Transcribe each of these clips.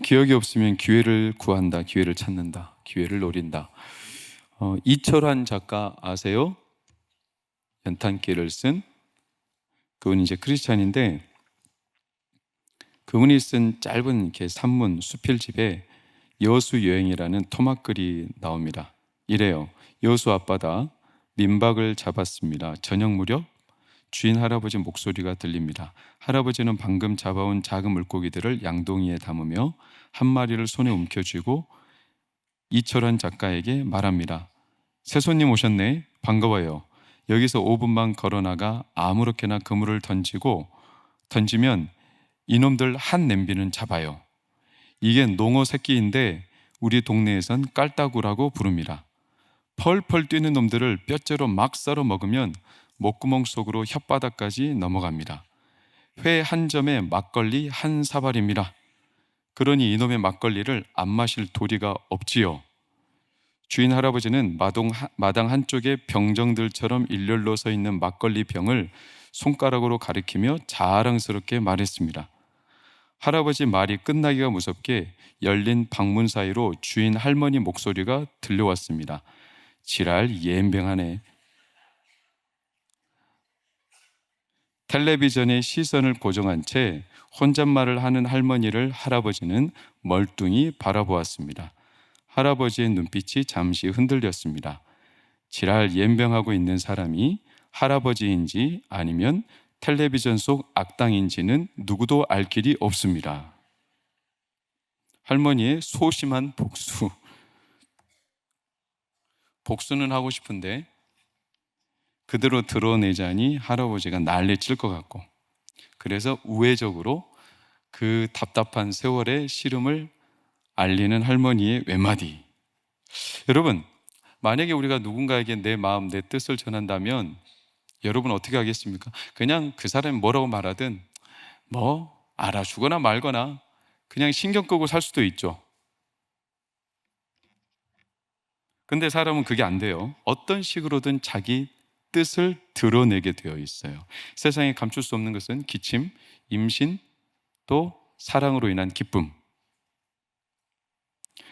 기억이 없으면 기회를 구한다, 기회를 찾는다, 기회를 노린다. 이철환 작가 아세요? 연탄기를 쓴 그분이 이제 크리스찬인데, 그분이 쓴 짧은 이렇게 산문 수필집에 여수 여행이라는 토막글이 나옵니다. 이래요. 여수 앞바다 민박을 잡았습니다. 저녁 무렵 주인 할아버지 목소리가 들립니다. 할아버지는 방금 잡아온 작은 물고기들을 양동이에 담으며 한 마리를 손에 움켜쥐고 이철환 작가에게 말합니다. 새 손님 오셨네. 반가워요. 여기서 5분만 걸어나가 아무렇게나 그물을 던지면 이놈들 한 냄비는 잡아요. 이게 농어 새끼인데 우리 동네에선 깔따구라고 부릅니다. 펄펄 뛰는 놈들을 뼈째로 막 썰어 먹으면 목구멍 속으로 혓바닥까지 넘어갑니다. 회 한 점에 막걸리 한 사발입니다. 그러니 이놈의 막걸리를 안 마실 도리가 없지요. 주인 할아버지는 마당 한쪽에 병정들처럼 일렬로 서 있는 막걸리 병을 손가락으로 가리키며 자랑스럽게 말했습니다. 할아버지 말이 끝나기가 무섭게 열린 방문 사이로 주인 할머니 목소리가 들려왔습니다. 지랄 옌병하네. 텔레비전에 시선을 고정한 채 혼잣말을 하는 할머니를 할아버지는 멀뚱히 바라보았습니다. 할아버지의 눈빛이 잠시 흔들렸습니다. 지랄 옌병하고 있는 사람이 할아버지인지 아니면 텔레비전 속 악당인지는 누구도 알 길이 없습니다. 할머니의 소심한 복수. 복수는 하고 싶은데 그대로 드러내자니 할아버지가 난리칠 것 같고, 그래서 우회적으로 그 답답한 세월의 시름을 알리는 할머니의 외마디. 여러분, 만약에 우리가 누군가에게 내 마음, 내 뜻을 전한다면 여러분 어떻게 하겠습니까? 그냥 그 사람이 뭐라고 말하든 알아주거나 말거나 그냥 신경 끄고 살 수도 있죠. 근데 사람은 그게 안 돼요. 어떤 식으로든 자기 뜻을 드러내게 되어 있어요. 세상에 감출 수 없는 것은 기침, 임신, 또 사랑으로 인한 기쁨.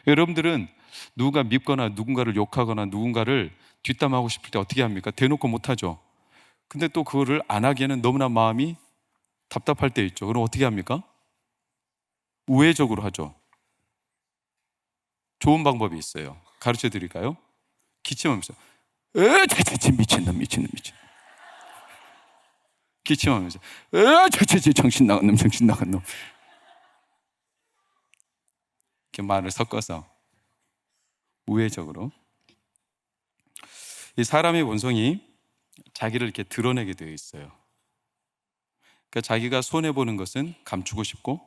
여러분들은 누가 밉거나 누군가를 욕하거나 누군가를 뒷담하고 싶을 때 어떻게 합니까? 대놓고 못하죠. 근데 또 그거를 안 하기에는 너무나 마음이 답답할 때 있죠. 그럼 어떻게 합니까? 우회적으로 하죠. 좋은 방법이 있어요. 가르쳐 드릴까요? 기침하면서 미친놈. 기침하면서 정신 나간 놈. 이렇게 말을 섞어서 우회적으로. 이 사람의 본성이 자기를 이렇게 드러내게 되어 있어요. 그러니까 자기가 손해보는 것은 감추고 싶고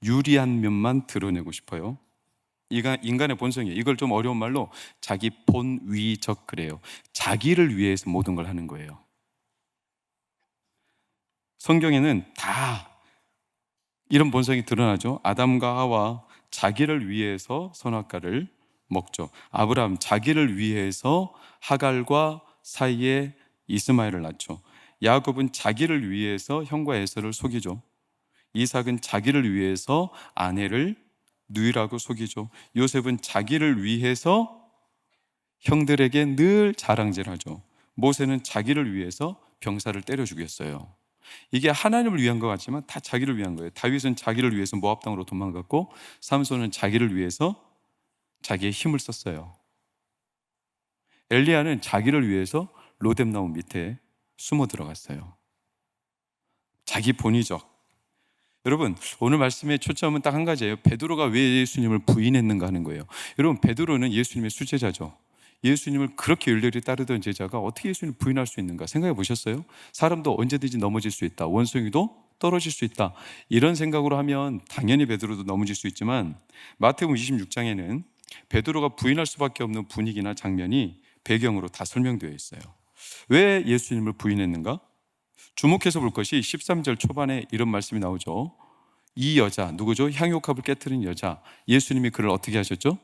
유리한 면만 드러내고 싶어요. 인간의 본성이에요. 이걸 좀 어려운 말로 자기 본위적 그래요. 자기를 위해서 모든 걸 하는 거예요. 성경에는 다 이런 본성이 드러나죠. 아담과 하와 자기를 위해서 선악과를 먹죠. 아브라함 자기를 위해서 하갈과 사이에 이스마엘을 낳죠. 야곱은 자기를 위해서 형과 에서를 속이죠. 이삭은 자기를 위해서 아내를 누이라고 속이죠. 요셉은 자기를 위해서 형들에게 늘 자랑질하죠. 모세는 자기를 위해서 병사를 때려 죽였어요. 이게 하나님을 위한 것 같지만 다 자기를 위한 거예요. 다윗은 자기를 위해서 모압 땅으로 도망갔고, 삼손은 자기를 위해서 자기의 힘을 썼어요. 엘리야는 자기를 위해서 로뎀나무 밑에 숨어 들어갔어요. 자기 본위적. 여러분, 오늘 말씀의 초점은 딱 한 가지예요. 베드로가 왜 예수님을 부인했는가 하는 거예요. 여러분, 베드로는 예수님의 수제자죠. 예수님을 그렇게 열렬히 따르던 제자가 어떻게 예수님을 부인할 수 있는가 생각해 보셨어요? 사람도 언제든지 넘어질 수 있다. 원숭이도 떨어질 수 있다. 이런 생각으로 하면 당연히 베드로도 넘어질 수 있지만, 마태복음 26장에는 베드로가 부인할 수밖에 없는 분위기나 장면이 배경으로 다 설명되어 있어요. 왜 예수님을 부인했는가? 주목해서 볼 것이 13절 초반에 이런 말씀이 나오죠. 이 여자 누구죠? 향유컵을 깨트린 여자. 예수님이 그를 어떻게 하셨죠?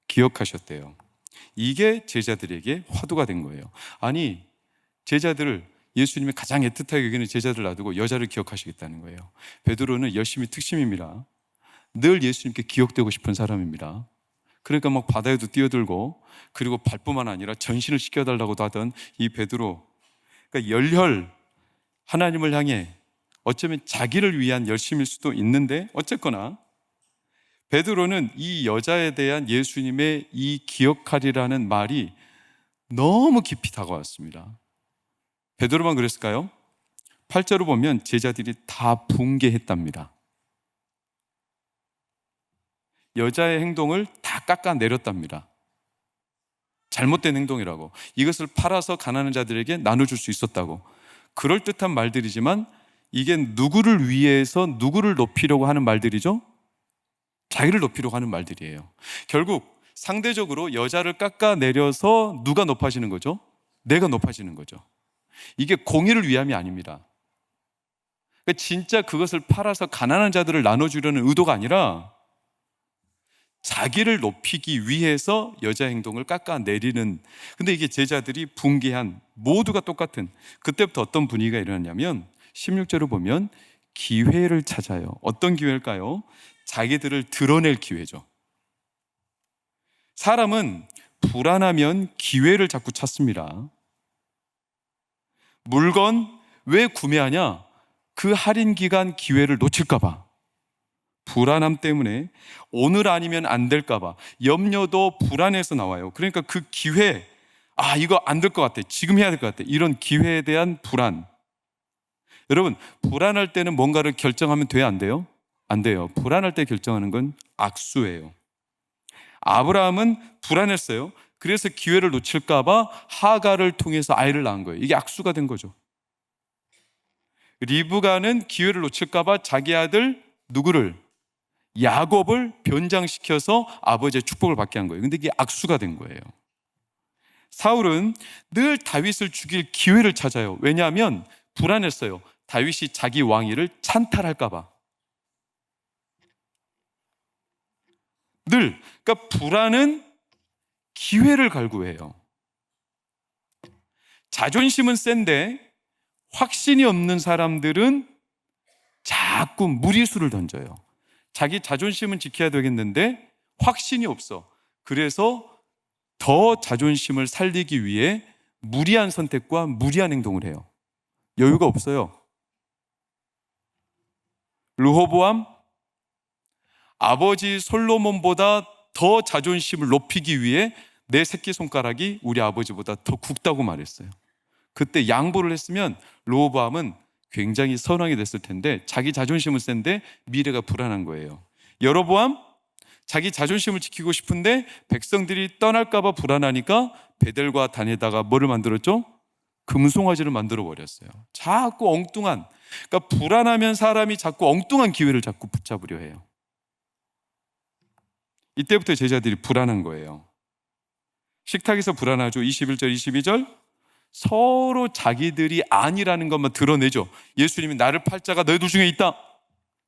기억하셨대요. 이게 제자들에게 화두가 된 거예요. 아니, 제자들을, 예수님이 가장 애틋하게 여기는 제자들 놔두고 여자를 기억하시겠다는 거예요. 베드로는 열심히 특심입니다. 늘 예수님께 기억되고 싶은 사람입니다. 그러니까 막 바다에도 뛰어들고, 그리고 발뿐만 아니라 전신을 씻겨달라고도 하던 이 베드로, 그러니까 열혈 하나님을 향해 어쩌면 자기를 위한 열심일 수도 있는데, 어쨌거나 베드로는 이 여자에 대한 예수님의 이 기억하리라는 말이 너무 깊이 다가왔습니다. 베드로만 그랬을까요? 8절을 보면 제자들이 다 붕괴했답니다. 여자의 행동을 다 깎아내렸답니다. 잘못된 행동이라고, 이것을 팔아서 가난한 자들에게 나눠줄 수 있었다고, 그럴듯한 말들이지만 이게 누구를 위해서 누구를 높이려고 하는 말들이죠? 자기를 높이려고 하는 말들이에요. 결국 상대적으로 여자를 깎아내려서 누가 높아지는 거죠? 내가 높아지는 거죠. 이게 공의를 위함이 아닙니다. 그러니까 진짜 그것을 팔아서 가난한 자들을 나눠주려는 의도가 아니라 자기를 높이기 위해서 여자 행동을 깎아내리는. 근데 이게 제자들이 붕괴한, 모두가 똑같은, 그때부터 어떤 분위기가 일어났냐면 16절을 보면 기회를 찾아요. 어떤 기회일까요? 자기들을 드러낼 기회죠. 사람은 불안하면 기회를 자꾸 찾습니다. 물건 왜 구매하냐? 그 할인 기간 기회를 놓칠까 봐. 불안함 때문에 오늘 아니면 안 될까 봐. 염려도 불안해서 나와요. 그러니까 그 기회, 이거 안 될 것 같아, 지금 해야 될 것 같아, 이런 기회에 대한 불안. 여러분, 불안할 때는 뭔가를 결정하면 돼요, 안 돼요? 안 돼요. 불안할 때 결정하는 건 악수예요. 아브라함은 불안했어요. 그래서 기회를 놓칠까 봐 하가를 통해서 아이를 낳은 거예요. 이게 악수가 된 거죠. 리브가는 기회를 놓칠까 봐 자기 아들 누구를? 야곱을 변장시켜서 아버지의 축복을 받게 한 거예요. 근데 이게 악수가 된 거예요. 사울은 늘 다윗을 죽일 기회를 찾아요. 왜냐하면 불안했어요. 다윗이 자기 왕위를 찬탈할까 봐. 그러니까 불안은 기회를 갈구해요. 자존심은 센데 확신이 없는 사람들은 자꾸 무리수를 던져요. 자기 자존심은 지켜야 되겠는데 확신이 없어. 그래서 더 자존심을 살리기 위해 무리한 선택과 무리한 행동을 해요. 여유가 없어요. 르호보암, 아버지 솔로몬보다 더 자존심을 높이기 위해 내 새끼손가락이 우리 아버지보다 더 굵다고 말했어요. 그때 양보를 했으면 르호보암은 굉장히 선왕이 됐을 텐데 자기 자존심은 센데 미래가 불안한 거예요. 여로보암, 자기 자존심을 지키고 싶은데 백성들이 떠날까 봐 불안하니까 베델과 단에다가 뭐를 만들었죠? 금송아지를 만들어 버렸어요. 자꾸 엉뚱한, 그러니까 불안하면 사람이 자꾸 엉뚱한 기회를 자꾸 붙잡으려 해요. 이때부터 제자들이 불안한 거예요. 식탁에서 불안하죠. 21절, 22절. 서로 자기들이 아니라는 것만 드러내죠. 예수님이 나를 팔 자가 너희들 중에 있다.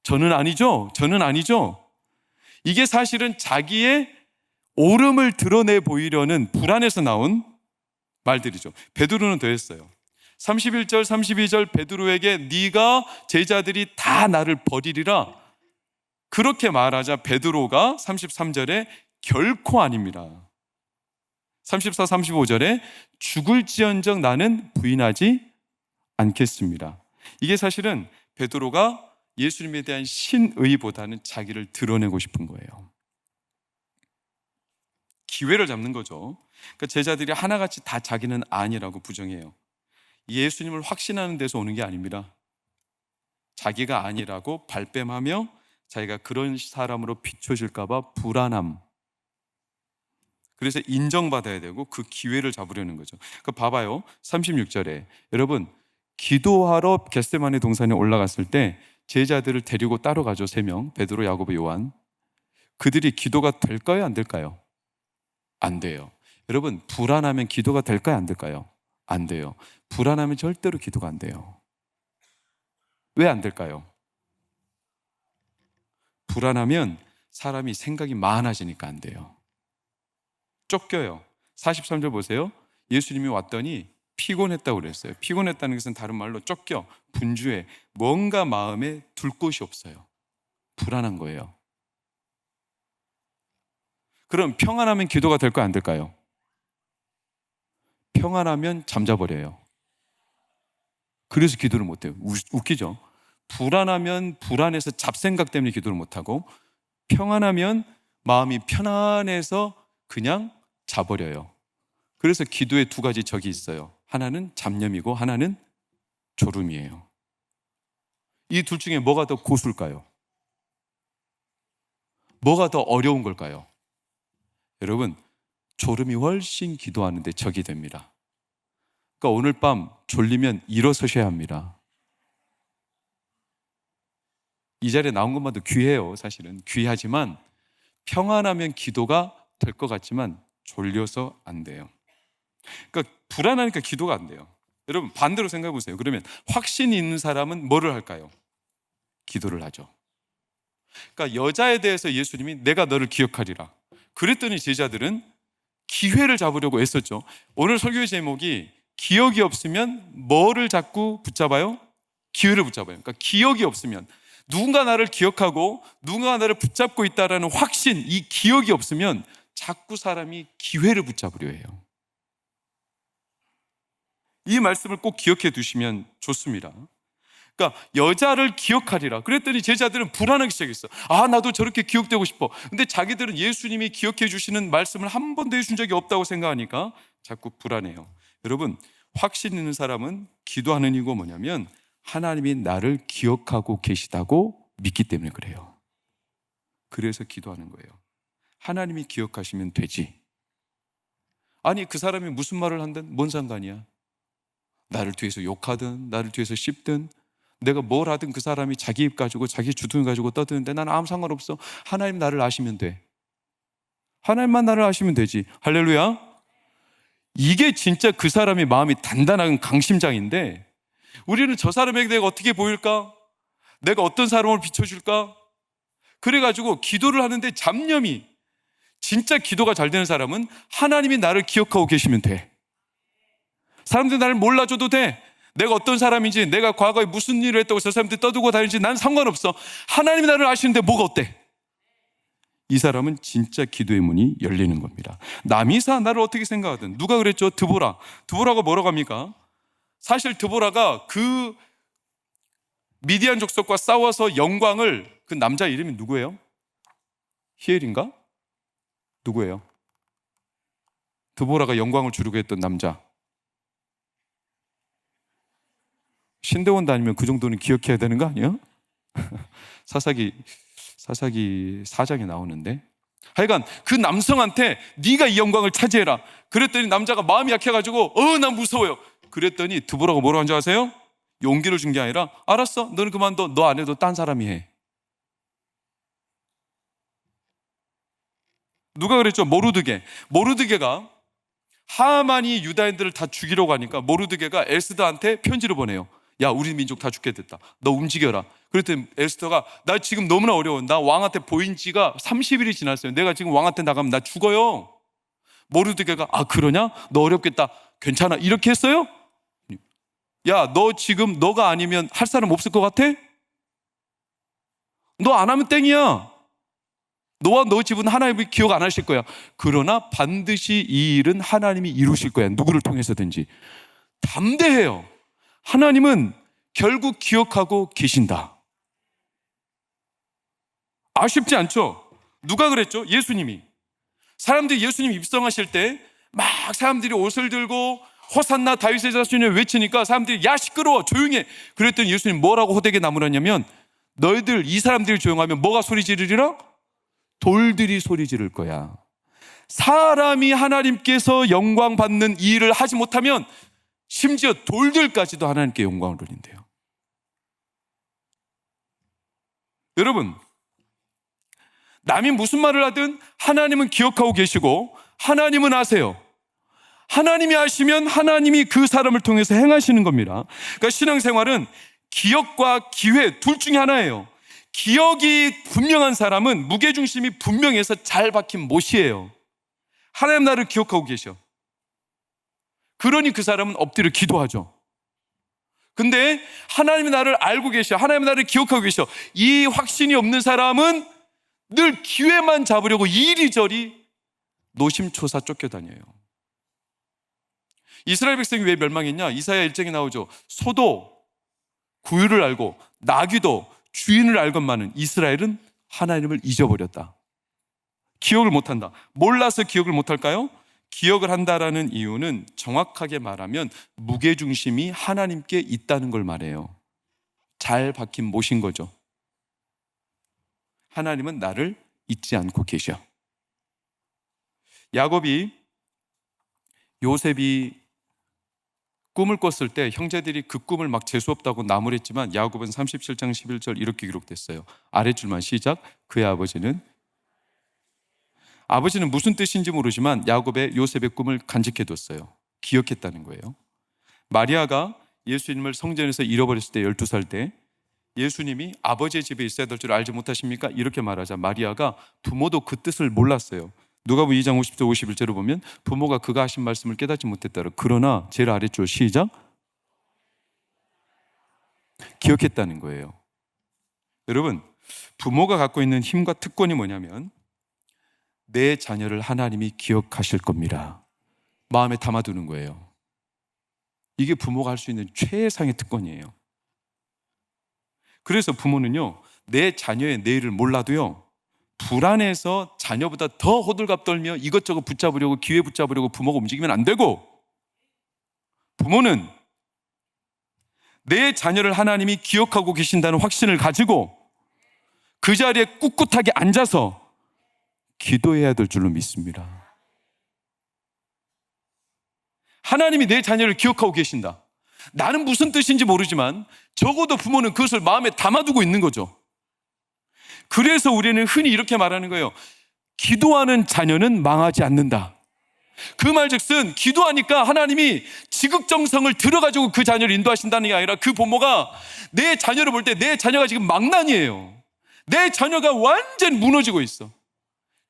저는 아니죠. 저는 아니죠. 이게 사실은 자기의 옳음을 드러내 보이려는 불안에서 나온 말들이죠. 베드로는 더 했어요. 31절, 32절 베드로에게 네가 제자들이 다 나를 버리리라. 그렇게 말하자 베드로가 33절에 결코 아닙니다. 34, 35절에 죽을지언정 나는 부인하지 않겠습니다. 이게 사실은 베드로가 예수님에 대한 신의보다는 자기를 드러내고 싶은 거예요. 기회를 잡는 거죠. 그러니까 제자들이 하나같이 다 자기는 아니라고 부정해요. 예수님을 확신하는 데서 오는 게 아닙니다. 자기가 아니라고 발뺌하며 자기가 그런 사람으로 비춰질까 봐 불안함. 그래서 인정받아야 되고 그 기회를 잡으려는 거죠. 그러니까 봐봐요. 36절에 여러분, 기도하러 겟세마네 동산에 올라갔을 때 제자들을 데리고 따로 가죠. 3명, 베드로, 야고보, 요한. 그들이 기도가 될까요? 안 될까요? 안 돼요. 여러분, 불안하면 기도가 될까요? 안 될까요? 안 돼요. 불안하면 절대로 기도가 안 돼요. 왜 안 될까요? 불안하면 사람이 생각이 많아지니까 안 돼요. 쫓겨요. 43절 보세요. 예수님이 왔더니 피곤했다고 그랬어요. 피곤했다는 것은 다른 말로 쫓겨, 분주해, 뭔가 마음에 둘 곳이 없어요. 불안한 거예요. 그럼 평안하면 기도가 될까요, 안 될까요? 평안하면 잠자버려요. 그래서 기도를 못해요. 웃기죠? 불안하면 불안해서 잡생각 때문에 기도를 못하고, 평안하면 마음이 편안해서 그냥 자버려요. 그래서 기도에 두 가지 적이 있어요. 하나는 잡념이고 하나는 졸음이에요. 이 둘 중에 뭐가 더 고술까요? 뭐가 더 어려운 걸까요? 여러분, 졸음이 훨씬 기도하는데 적이 됩니다. 그러니까 오늘 밤 졸리면 일어서셔야 합니다. 이 자리에 나온 것만도 귀해요. 사실은 귀하지만 평안하면 기도가 될 것 같지만 졸려서 안 돼요. 그러니까 불안하니까 기도가 안 돼요. 여러분, 반대로 생각해 보세요. 그러면 확신이 있는 사람은 뭐를 할까요? 기도를 하죠. 그러니까 여자에 대해서 예수님이 내가 너를 기억하리라 그랬더니 제자들은 기회를 잡으려고 애썼죠. 오늘 설교의 제목이 기억이 없으면 뭐를 자꾸 붙잡아요? 기회를 붙잡아요. 그러니까 기억이 없으면, 누군가 나를 기억하고 누군가 나를 붙잡고 있다는 확신, 이 기억이 없으면 자꾸 사람이 기회를 붙잡으려 해요. 이 말씀을 꼭 기억해 두시면 좋습니다. 그러니까 여자를 기억하리라 그랬더니 제자들은 불안하기 시작했어. 나도 저렇게 기억되고 싶어. 근데 자기들은 예수님이 기억해 주시는 말씀을 한 번도 해준 적이 없다고 생각하니까 자꾸 불안해요. 여러분, 확신 있는 사람은 기도하는 이유가 뭐냐면 하나님이 나를 기억하고 계시다고 믿기 때문에 그래요. 그래서 기도하는 거예요. 하나님이 기억하시면 되지. 아니, 그 사람이 무슨 말을 한든 뭔 상관이야. 나를 뒤에서 욕하든 나를 뒤에서 씹든 내가 뭘 하든 그 사람이 자기 입 가지고 자기 주둥이 가지고 떠드는데 나는 아무 상관없어. 하나님 나를 아시면 돼. 하나님만 나를 아시면 되지. 할렐루야. 이게 진짜 그 사람의 마음이 단단한 강심장인데, 우리는 저 사람에게 내가 어떻게 보일까? 내가 어떤 사람을 비춰줄까? 그래가지고 기도를 하는데 잡념이, 진짜 기도가 잘 되는 사람은 하나님이 나를 기억하고 계시면 돼. 사람들이 나를 몰라줘도 돼. 내가 어떤 사람인지, 내가 과거에 무슨 일을 했다고 저 사람들이 떠들고 다니는지 난 상관없어. 하나님이 나를 아시는데 뭐가 어때? 이 사람은 진짜 기도의 문이 열리는 겁니다. 남이사 나를 어떻게 생각하든, 누가 그랬죠? 드보라가 뭐라고 합니까? 사실 드보라가 그 미디안 족속과 싸워서 영광을, 그 남자 이름이 누구예요? 히엘인가? 누구예요? 드보라가 영광을 주려고 했던 남자. 신대원 다니면 그 정도는 기억해야 되는 거 아니에요? 사사기 4장에 나오는데, 하여간 그 남성한테 네가 이 영광을 차지해라 그랬더니 남자가 마음이 약해가지고 난 무서워요. 그랬더니 드보라가 뭐라고 한지 아세요? 용기를 준 게 아니라 알았어, 너는 그만둬. 너 안 해도 딴 사람이 해. 누가 그랬죠? 모르드게가 하만이 유다인들을 다 죽이려고 하니까 모르드게가 에스더한테 편지를 보내요. 야, 우리 민족 다 죽게 됐다. 너 움직여라. 그랬더니 에스더가 나 지금 너무나 어려워. 나 왕한테 보인 지가 30일이 지났어요. 내가 지금 왕한테 나가면 나 죽어요. 모르드게가 그러냐? 너 어렵겠다. 괜찮아. 이렇게 했어요? 야, 너 지금 너가 아니면 할 사람 없을 것 같아? 너 안 하면 땡이야. 너와 너 집은 하나님이 기억 안 하실 거야. 그러나 반드시 이 일은 하나님이 이루실 거야. 누구를 통해서든지. 담대해요. 하나님은 결국 기억하고 계신다. 아쉽지 않죠? 누가 그랬죠? 예수님이. 사람들이 예수님 입성하실 때 막 사람들이 옷을 들고 호산나 다윗의 자손을 외치니까 사람들이 야 시끄러워 조용히 해. 그랬더니 예수님 뭐라고 호되게 나무랐냐면, 너희들 이 사람들이 조용하면 뭐가 소리 지르리라? 돌들이 소리 지를 거야. 사람이 하나님께서 영광 받는 이 일을 하지 못하면 심지어 돌들까지도 하나님께 영광을 돌린대요. 여러분, 남이 무슨 말을 하든 하나님은 기억하고 계시고 하나님은 아세요. 하나님이 아시면 하나님이 그 사람을 통해서 행하시는 겁니다. 그러니까 신앙생활은 기억과 기회 둘 중에 하나예요. 기억이 분명한 사람은 무게중심이 분명해서 잘 박힌 못이에요. 하나님 나를 기억하고 계셔. 그러니 그 사람은 엎드려 기도하죠. 근데 하나님이 나를 알고 계셔. 하나님이 나를 기억하고 계셔. 이 확신이 없는 사람은 늘 기회만 잡으려고 이리저리 노심초사 쫓겨다녀요. 이스라엘 백성이 왜 멸망했냐? 이사야 1장에 나오죠. 소도 구유를 알고 나귀도 주인을 알건만은 이스라엘은 하나님을 잊어버렸다. 기억을 못한다. 몰라서 기억을 못할까요? 기억을 한다라는 이유는 정확하게 말하면 무게중심이 하나님께 있다는 걸 말해요. 잘 박힌 못인 거죠. 하나님은 나를 잊지 않고 계셔. 야곱이 요셉이 꿈을 꿨을 때 형제들이 그 꿈을 막 재수없다고 나무랬지만 야곱은 37장 11절 이렇게 기록됐어요. 아랫줄만 시작. 그의 아버지는 무슨 뜻인지 모르지만 야곱의 요셉의 꿈을 간직해뒀어요. 기억했다는 거예요. 마리아가 예수님을 성전에서 잃어버렸을 때 12살 때 예수님이 아버지의 집에 있어야 될 줄 알지 못하십니까? 이렇게 말하자 마리아가 부모도 그 뜻을 몰랐어요. 누가복음 2장 50절 51절을 보면 부모가 그가 하신 말씀을 깨닫지 못했다라. 그러나 제일 아랫줄 시작. 기억했다는 거예요. 여러분, 부모가 갖고 있는 힘과 특권이 뭐냐면 내 자녀를 하나님이 기억하실 겁니다. 마음에 담아두는 거예요. 이게 부모가 할 수 있는 최상의 특권이에요. 그래서 부모는요, 내 자녀의 내일을 몰라도요, 불안해서 자녀보다 더 호들갑 떨며 이것저것 붙잡으려고, 기회 붙잡으려고 부모가 움직이면 안 되고, 부모는 내 자녀를 하나님이 기억하고 계신다는 확신을 가지고 그 자리에 꿋꿋하게 앉아서 기도해야 될 줄로 믿습니다. 하나님이 내 자녀를 기억하고 계신다. 나는 무슨 뜻인지 모르지만 적어도 부모는 그것을 마음에 담아두고 있는 거죠. 그래서 우리는 흔히 이렇게 말하는 거예요. 기도하는 자녀는 망하지 않는다. 그 말즉슨 기도하니까 하나님이 지극정성을 들어가지고 그 자녀를 인도하신다는 게 아니라 그 부모가 내 자녀를 볼 때 내 자녀가 지금 망난이에요. 내 자녀가 완전 무너지고 있어.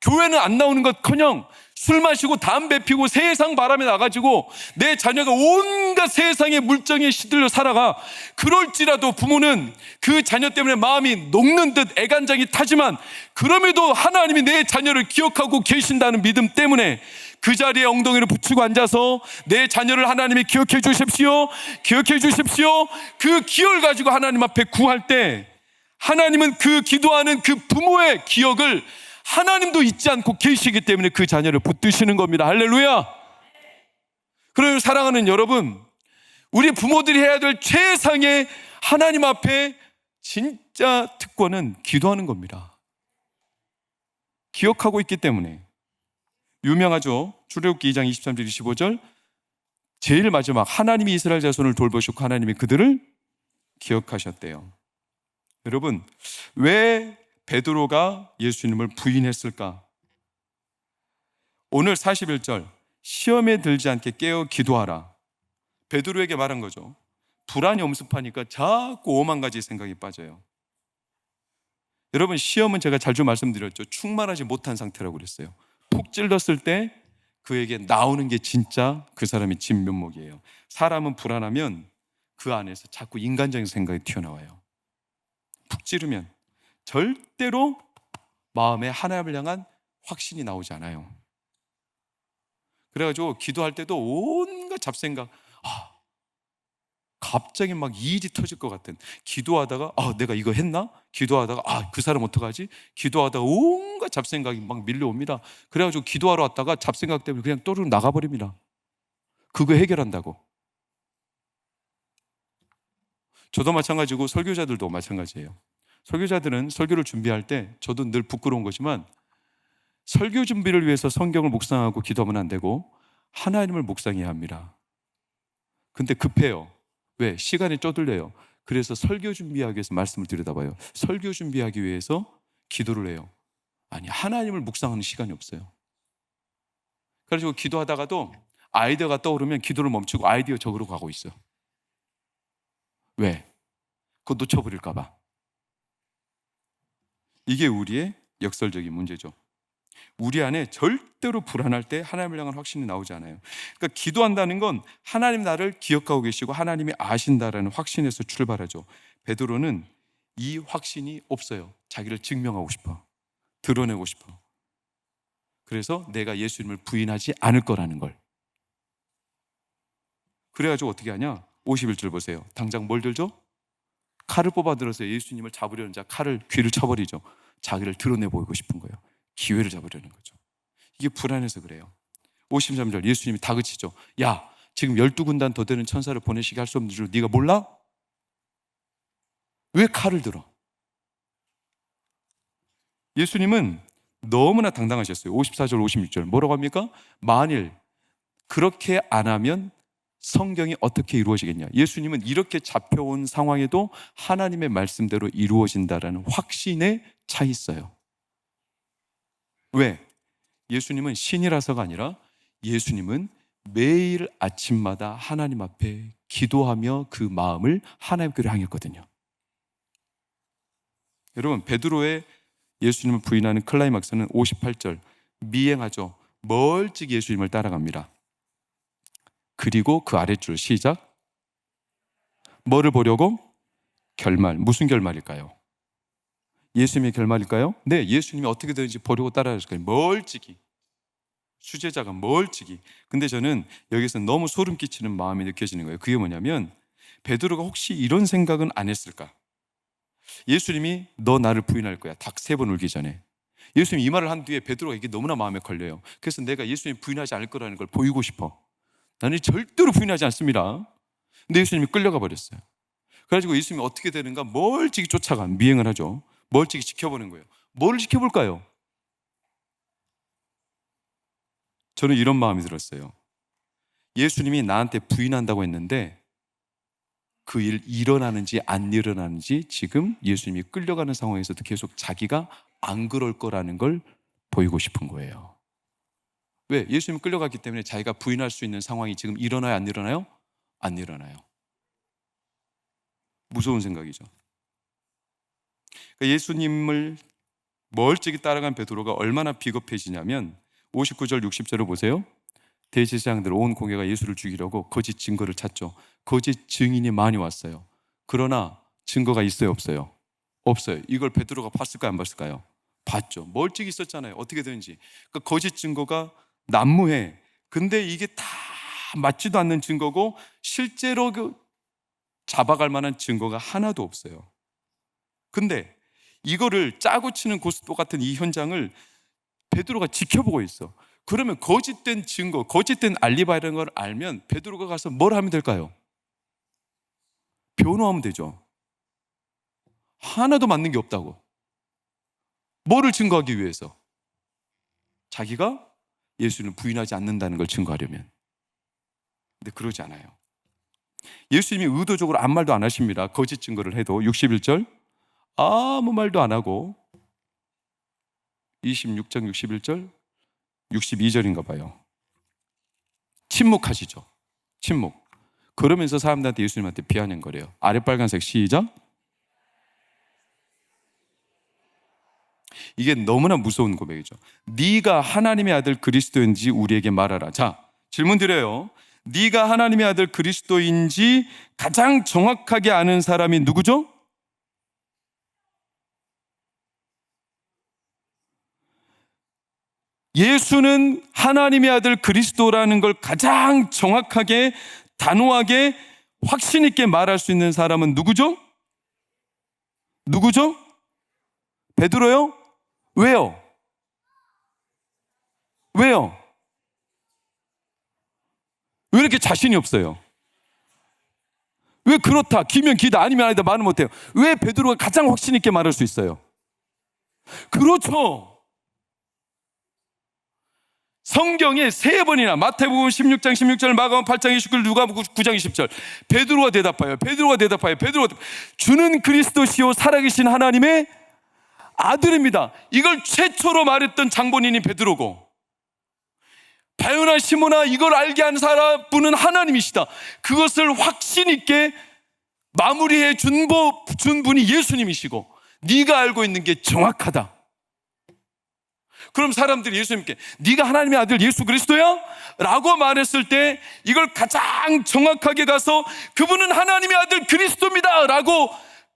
교회는 안 나오는 것커녕 술 마시고 담배 피고 세상 바람에 나가지고 내 자녀가 온갖 세상의 물정에 시들려 살아가. 그럴지라도 부모는 그 자녀 때문에 마음이 녹는 듯 애간장이 타지만 그럼에도 하나님이 내 자녀를 기억하고 계신다는 믿음 때문에 그 자리에 엉덩이를 붙이고 앉아서 내 자녀를 하나님이 기억해 주십시오, 기억해 주십시오. 그 기억을 가지고 하나님 앞에 구할 때 하나님은 그 기도하는 그 부모의 기억을 하나님도 잊지 않고 계시기 때문에 그 자녀를 붙드시는 겁니다. 할렐루야. 그러면 사랑하는 여러분, 우리 부모들이 해야 될 최상의 하나님 앞에 진짜 특권은 기도하는 겁니다. 기억하고 있기 때문에. 유명하죠. 출애굽기 2장 23절 25절 제일 마지막 하나님이 이스라엘 자손을 돌보셨고 하나님이 그들을 기억하셨대요. 여러분, 왜 베드로가 예수님을 부인했을까? 오늘 41절 시험에 들지 않게 깨어 기도하라. 베드로에게 말한 거죠. 불안이 엄습하니까 자꾸 오만 가지 생각이 빠져요. 여러분, 시험은 제가 자주 말씀드렸죠. 충만하지 못한 상태라고 그랬어요. 푹 찔렀을 때 그에게 나오는 게 진짜 그 사람의 진면목이에요. 사람은 불안하면 그 안에서 자꾸 인간적인 생각이 튀어나와요. 푹 찌르면 절대로 마음에 하나님을 향한 확신이 나오지 않아요. 그래가지고 기도할 때도 온갖 잡생각, 갑자기 막 일이 터질 것 같은, 기도하다가 내가 이거 했나? 기도하다가 그 사람 어떡하지? 기도하다가 온갖 잡생각이 막 밀려옵니다. 그래가지고 기도하러 왔다가 잡생각 때문에 그냥 또르르 나가버립니다. 그거 해결한다고. 저도 마찬가지고 설교자들도 마찬가지예요. 설교자들은 설교를 준비할 때 저도 늘 부끄러운 거지만 설교 준비를 위해서 성경을 묵상하고 기도하면 안 되고 하나님을 묵상해야 합니다. 근데 급해요. 왜? 시간이 쪼들려요. 그래서 설교 준비하기 위해서 말씀을 들여다봐요. 설교 준비하기 위해서 기도를 해요. 아니, 하나님을 묵상하는 시간이 없어요. 그래서 기도하다가도 아이디어가 떠오르면 기도를 멈추고 아이디어 적으러 가고 있어요. 왜? 그거 놓쳐버릴까 봐. 이게 우리의 역설적인 문제죠. 우리 안에 절대로 불안할 때 하나님을 향한 확신이 나오지 않아요. 그러니까 기도한다는 건 하나님 나를 기억하고 계시고 하나님이 아신다라는 확신에서 출발하죠. 베드로는 이 확신이 없어요. 자기를 증명하고 싶어, 드러내고 싶어. 그래서 내가 예수님을 부인하지 않을 거라는 걸. 그래가지고 어떻게 하냐? 51절 보세요. 당장 뭘 들죠? 칼을 뽑아 들어서 예수님을 잡으려는 자 칼을 귀를 쳐버리죠. 자기를 드러내 보이고 싶은 거예요. 기회를 잡으려는 거죠. 이게 불안해서 그래요. 53절 예수님이 다그치죠. 야, 지금 12군단 더 되는 천사를 보내시게 할 수 없는 줄 네가 몰라? 왜 칼을 들어? 예수님은 너무나 당당하셨어요. 54절 56절 뭐라고 합니까? 만일 그렇게 안 하면 성경이 어떻게 이루어지겠냐? 예수님은 이렇게 잡혀온 상황에도 하나님의 말씀대로 이루어진다라는 확신에 차 있어요. 왜? 예수님은 신이라서가 아니라 예수님은 매일 아침마다 하나님 앞에 기도하며 그 마음을 하나님께로 향했거든요. 여러분, 베드로의 예수님을 부인하는 클라이막스는 58절 미행하죠. 멀찍이 예수님을 따라갑니다. 그리고 그 아랫줄 시작. 뭐를 보려고? 결말. 무슨 결말일까요? 예수님의 결말일까요? 네, 예수님이 어떻게 되는지 보려고 따라가실 거예요. 멀찍이. 수제자가 멀찍이. 근데 저는 여기서 너무 소름 끼치는 마음이 느껴지는 거예요. 그게 뭐냐면 베드로가 혹시 이런 생각은 안 했을까? 예수님이 너 나를 부인할 거야. 닭 3번 울기 전에. 예수님이 이 말을 한 뒤에 베드로가 이게 너무나 마음에 걸려요. 그래서 내가 예수님 부인하지 않을 거라는 걸 보이고 싶어. 나는 절대로 부인하지 않습니다. 근데 예수님이 끌려가 버렸어요. 그래가지고 예수님이 어떻게 되는가 멀찍이 쫓아간 미행을 하죠. 멀찍이 지켜보는 거예요. 뭘 지켜볼까요? 저는 이런 마음이 들었어요. 예수님이 나한테 부인한다고 했는데 그 일 일어나는지 안 일어나는지 지금 예수님이 끌려가는 상황에서도 계속 자기가 안 그럴 거라는 걸 보이고 싶은 거예요. 왜? 예수님이 끌려갔기 때문에 자기가 부인할 수 있는 상황이 지금 일어나요? 안 일어나요? 안 일어나요. 무서운 생각이죠. 그러니까 예수님을 멀찍이 따라간 베드로가 얼마나 비겁해지냐면 59절 60절을 보세요. 대제사장들 온 공회가 예수를 죽이려고 거짓 증거를 찾죠. 거짓 증인이 많이 왔어요. 그러나 증거가 있어요? 없어요? 없어요. 이걸 베드로가 봤을까요? 안 봤을까요? 봤죠. 멀찍이 있었잖아요. 어떻게 되는지. 그 거짓 증거가 난무해. 근데 이게 다 맞지도 않는 증거고 실제로 잡아갈 만한 증거가 하나도 없어요. 근데 이거를 짜고 치는 고스톱 같은 이 현장을 베드로가 지켜보고 있어. 그러면 거짓된 증거, 거짓된 알리바이라는 걸 알면 베드로가 가서 뭘 하면 될까요? 변호하면 되죠. 하나도 맞는 게 없다고. 뭐를 증거하기 위해서? 자기가 예수를 부인하지 않는다는 걸 증거하려면. 근데 그러지 않아요. 예수님이 의도적으로 아무 말도 안 하십니다. 거짓 증거를 해도 61절 아무 말도 안 하고 26장 61절 62절인가 봐요. 침묵하시죠. 침묵. 그러면서 사람들한테 예수님한테 비아냥거려요. 아래 빨간색 시작. 이게 너무나 무서운 고백이죠. 네가 하나님의 아들 그리스도인지 우리에게 말하라. 자, 질문 드려요. 네가 하나님의 아들 그리스도인지 가장 정확하게 아는 사람이 누구죠? 예수는 하나님의 아들 그리스도라는 걸 가장 정확하게 단호하게 확신 있게 말할 수 있는 사람은 누구죠? 누구죠? 베드로요? 왜요? 왜요? 왜 이렇게 자신이 없어요? 왜 그렇다, 기면 기다, 아니면 아니다 말을 못해요? 왜 베드로가 가장 확신 있게 말할 수 있어요? 그렇죠. 성경에 3번이나 마태복음 16장 16절, 마가복음 8장 29절, 누가복음 9장 20절 베드로가 대답해요. 주는 그리스도시요 살아계신 하나님의 아들입니다. 이걸 최초로 말했던 장본인이 베드로고, 바요나 시모나 이걸 알게 한 분은 하나님이시다. 그것을 확신 있게 마무리해 준 분이 예수님이시고, 네가 알고 있는 게 정확하다. 그럼 사람들이 예수님께 네가 하나님의 아들 예수 그리스도야? 라고 말했을 때 이걸 가장 정확하게 가서 그분은 하나님의 아들 그리스도입니다 라고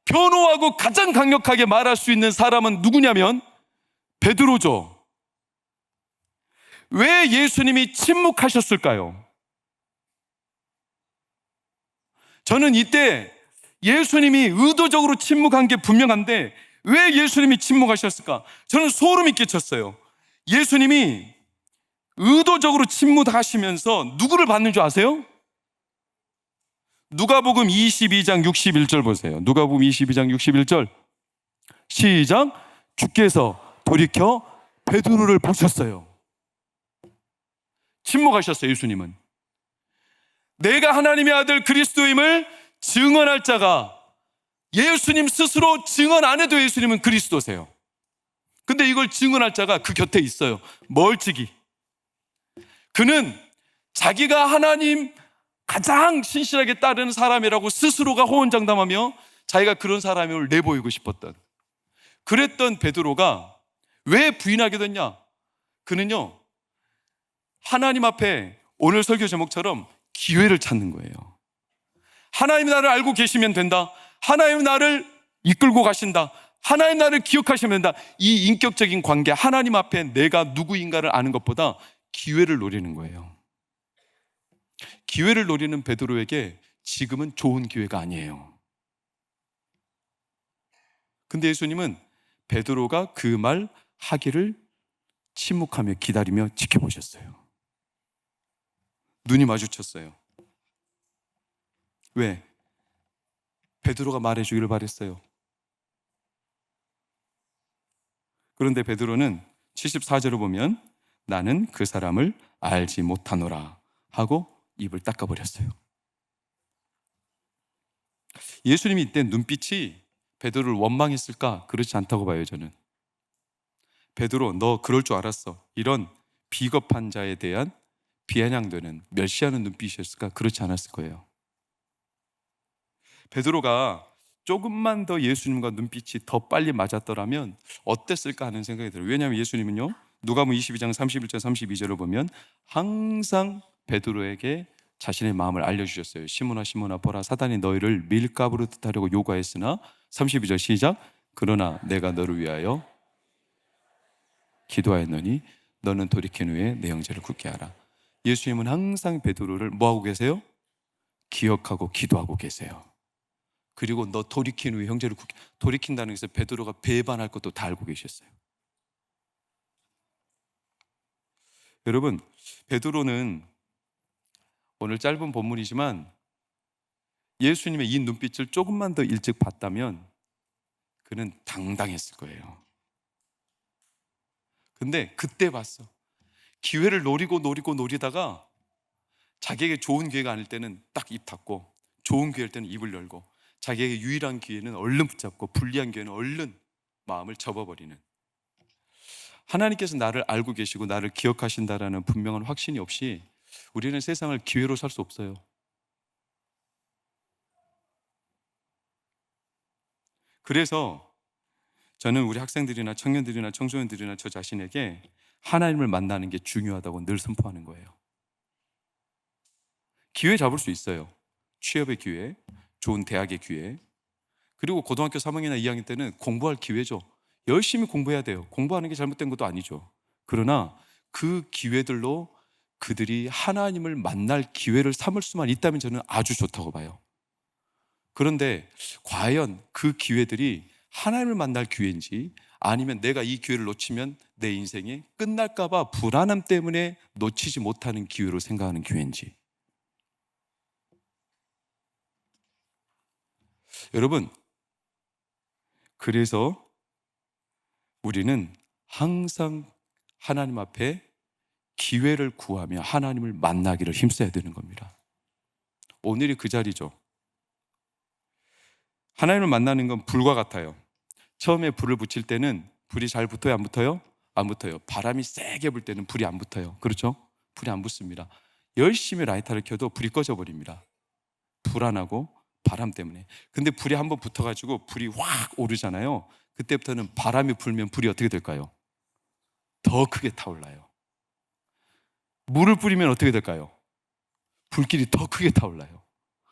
변호하고 가장 강력하게 말할 수 있는 사람은 누구냐면 베드로죠. 왜 예수님이 침묵하셨을까요? 저는 이때 예수님이 의도적으로 침묵한 게 분명한데 왜 예수님이 침묵하셨을까? 저는 소름이 끼쳤어요. 예수님이 의도적으로 침묵하시면서 누구를 받는 줄 아세요? 누가복음 22장 61절 보세요. 누가복음 22장 61절 시작. 주께서 돌이켜 베드로를 보셨어요. 침묵하셨어요. 예수님은 내가 하나님의 아들 그리스도임을 증언할 자가, 예수님 스스로 증언 안 해도 예수님은 그리스도세요. 근데 이걸 증언할 자가 그 곁에 있어요. 멀찍이. 그는 자기가 하나님 가장 신실하게 따르는 사람이라고 스스로가 호언장담하며 자기가 그런 사람을 내보이고 싶었던, 그랬던 베드로가 왜 부인하게 됐냐? 그는요, 하나님 앞에 오늘 설교 제목처럼 기회를 찾는 거예요. 하나님 나를 알고 계시면 된다. 하나님 나를 이끌고 가신다. 하나님 나를 기억하시면 된다. 이 인격적인 관계, 하나님 앞에 내가 누구인가를 아는 것보다 기회를 노리는 거예요. 기회를 노리는 베드로에게 지금은 좋은 기회가 아니에요. 근데 예수님은 베드로가 그 말 하기를 침묵하며 기다리며 지켜보셨어요. 눈이 마주쳤어요. 왜? 베드로가 말해주기를 바랬어요. 그런데 베드로는 74절을 보면 나는 그 사람을 알지 못하노라 하고 입을 닦아버렸어요. 예수님이 이때 눈빛이 베드로를 원망했을까? 그렇지 않다고 봐요. 저는 베드로, 너 그럴 줄 알았어. 이런 비겁한 자에 대한 비아냥되는, 멸시하는 눈빛이었을까? 그렇지 않았을 거예요. 베드로가 조금만 더 예수님과 눈빛이 더 빨리 맞았더라면 어땠을까 하는 생각이 들어요. 왜냐하면 예수님은요, 누가복음 22장 31절 32절을 보면 항상 베드로에게 자신의 마음을 알려주셨어요. 시몬아 시몬아 보라, 사단이 너희를 밀가부로 뜻하려고 요구하였으나, 32절 시작. 그러나 내가 너를 위하여 기도하였노니 너는 돌이킨 후에 내 형제를 굳게 하라. 예수님은 항상 베드로를 뭐하고 계세요? 기억하고 기도하고 계세요. 그리고 너 돌이킨 후에 형제를 굳게, 돌이킨다는 것은 베드로가 배반할 것도 다 알고 계셨어요. 여러분, 베드로는 오늘 짧은 본문이지만 예수님의 이 눈빛을 조금만 더 일찍 봤다면 그는 당당했을 거예요. 근데 그때 봤어. 기회를 노리다가 자기에게 좋은 기회가 아닐 때는 딱 입 닫고, 좋은 기회일 때는 입을 열고, 자기에게 유일한 기회는 얼른 붙잡고, 불리한 기회는 얼른 마음을 접어버리는, 하나님께서 나를 알고 계시고 나를 기억하신다라는 분명한 확신이 없이 우리는 세상을 기회로 살 수 없어요. 그래서 저는 우리 학생들이나 청년들이나 청소년들이나 저 자신에게 하나님을 만나는 게 중요하다고 늘 선포하는 거예요. 기회 잡을 수 있어요. 취업의 기회, 좋은 대학의 기회, 그리고 고등학교 3학년이나 2학년 때는 공부할 기회죠. 열심히 공부해야 돼요. 공부하는 게 잘못된 것도 아니죠. 그러나 그 기회들로 그들이 하나님을 만날 기회를 삼을 수만 있다면 저는 아주 좋다고 봐요. 그런데 과연 그 기회들이 하나님을 만날 기회인지, 아니면 내가 이 기회를 놓치면 내 인생이 끝날까 봐 불안함 때문에 놓치지 못하는 기회로 생각하는 기회인지. 여러분, 그래서 우리는 항상 하나님 앞에 기회를 구하며 하나님을 만나기를 힘써야 되는 겁니다. 오늘이 그 자리죠. 하나님을 만나는 건 불과 같아요. 처음에 불을 붙일 때는 불이 잘 붙어요? 안 붙어요? 안 붙어요. 바람이 세게 불 때는 불이 안 붙어요. 그렇죠? 불이 안 붙습니다. 열심히 라이터를 켜도 불이 꺼져 버립니다. 불안하고 바람 때문에. 근데 불이 한번 붙어가지고 불이 확 오르잖아요. 그때부터는 바람이 불면 불이 어떻게 될까요? 더 크게 타올라요. 물을 뿌리면 어떻게 될까요? 불길이 더 크게 타올라요.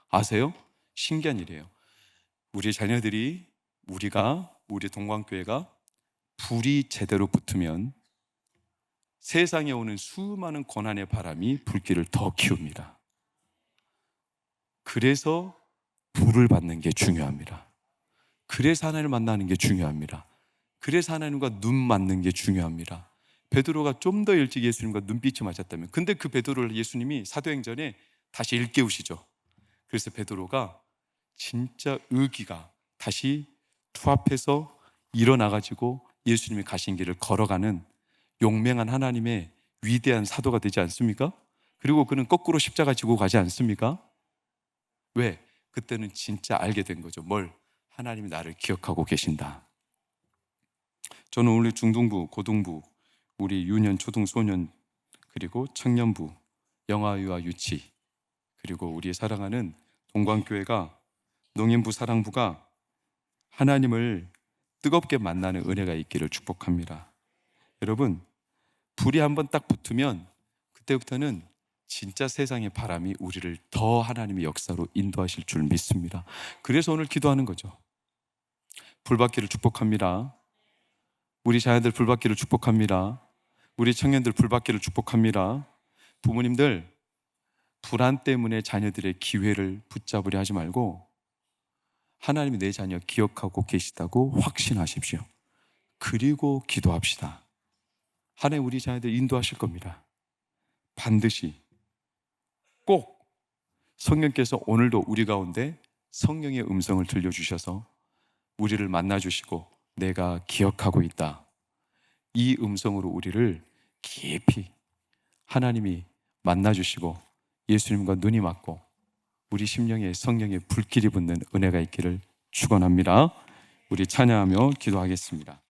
아세요? 신기한 일이에요. 우리 자녀들이, 우리 동광교회가 불이 제대로 붙으면 세상에 오는 수많은 고난의 바람이 불길을 더 키웁니다. 그래서 불을 받는 게 중요합니다. 그래서 하나님을 만나는 게 중요합니다. 그래서 하나님과 눈 맞는 게 중요합니다. 베드로가 좀 더 일찍 예수님과 눈빛이 맞았다면, 근데 그 베드로를 예수님이 사도행전에 다시 일깨우시죠. 그래서 베드로가 진짜 의기가 다시 투합해서 일어나가지고 예수님이 가신 길을 걸어가는 용맹한 하나님의 위대한 사도가 되지 않습니까? 그리고 그는 거꾸로 십자가 지고 가지 않습니까? 왜? 그때는 진짜 알게 된 거죠. 뭘? 하나님이 나를 기억하고 계신다. 저는 우리 중등부, 고등부, 우리 유년, 초등, 소년, 그리고 청년부, 영아유아 유치, 그리고 우리 사랑하는 동광교회가, 농인부, 사랑부가 하나님을 뜨겁게 만나는 은혜가 있기를 축복합니다. 여러분, 불이 한번 딱 붙으면 그때부터는 진짜 세상의 바람이 우리를 더 하나님의 역사로 인도하실 줄 믿습니다. 그래서 오늘 기도하는 거죠. 불받기를 축복합니다. 우리 자녀들 불받기를 축복합니다. 우리 청년들 불받기를 축복합니다. 부모님들, 불안 때문에 자녀들의 기회를 붙잡으려 하지 말고 하나님이 내 자녀 기억하고 계시다고 확신하십시오. 그리고 기도합시다. 하나님 우리 자녀들 인도하실 겁니다. 반드시. 꼭 성령께서 오늘도 우리 가운데 성령의 음성을 들려주셔서 우리를 만나주시고 내가 기억하고 있다, 이 음성으로 우리를 깊이 하나님이 만나주시고 예수님과 눈이 맞고 우리 심령에 성령의 불길이 붙는 은혜가 있기를 축원합니다. 우리 찬양하며 기도하겠습니다.